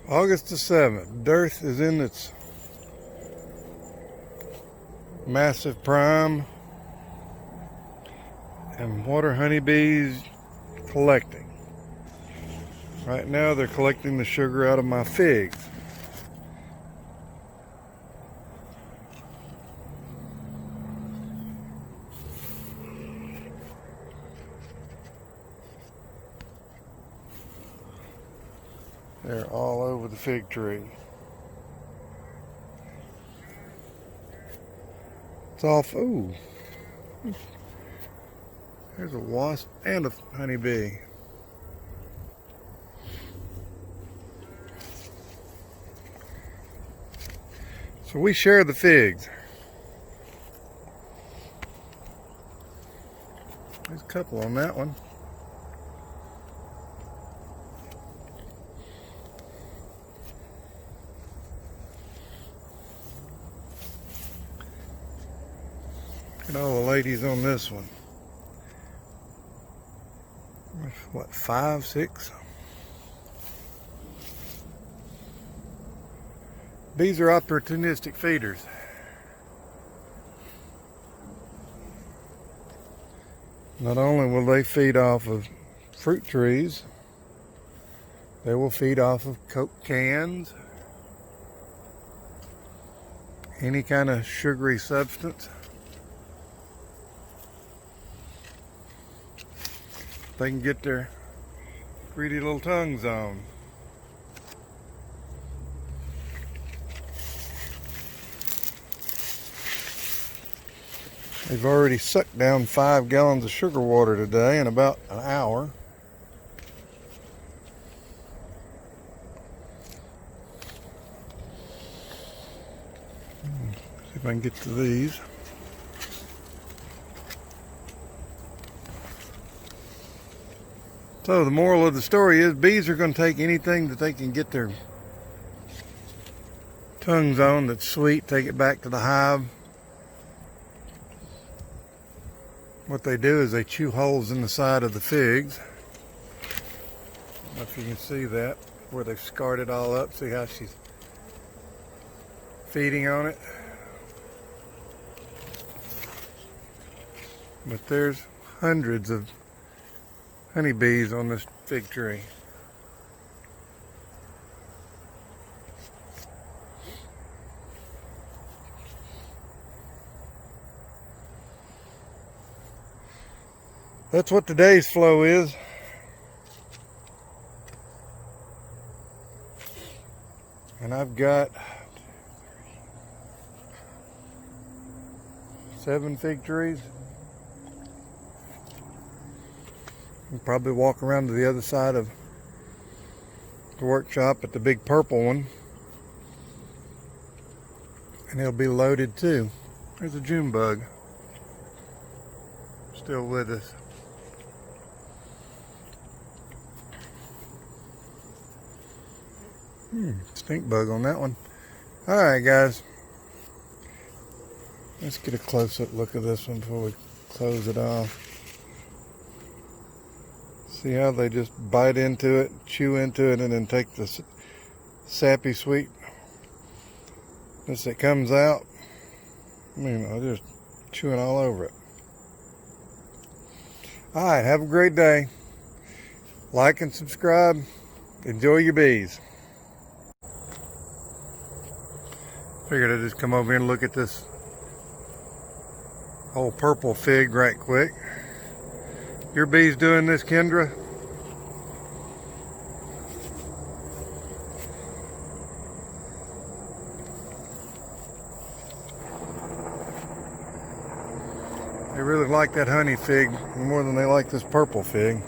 August the 7th, Dearth is in its massive prime, and water honeybees collecting. Right now they're collecting the sugar out of my figs. They're all over the fig tree. It's off. Ooh. There's a wasp and a honeybee. So we share the figs. There's a couple on that one. Look at all the ladies on this one. What, 5, 6? Bees are opportunistic feeders. Not only will they feed off of fruit trees, they will feed off of Coke cans, any kind of sugary substance. They can get their greedy little tongues on. They've already sucked down 5 gallons of sugar water today in about an hour. See if I can get to these. So the moral of the story is bees are going to take anything that they can get their tongues on that's sweet, take it back to the hive. What they do is they chew holes in the side of the figs. I don't know if you can see that, where they've scarred it all up. See how she's feeding on it? But there's hundreds of honeybees on this fig tree. That's what today's flow is. And I've got 7 fig trees. I'll probably walk around to the other side of the workshop at the big purple one, and it'll be loaded too. There's a June bug still with us. Stink bug on that one. Alright guys, let's get a close-up look at this one before we close it off. See how they just bite into it, chew into it, and then take the sappy sweetness that comes out. I mean, they're just chewing all over it. Alright, have a great day. Like and subscribe. Enjoy your bees. Figured I'd just come over here and look at this old purple fig right quick. Your bees doing this, Kendra? They really like that honey fig more than they like this purple fig.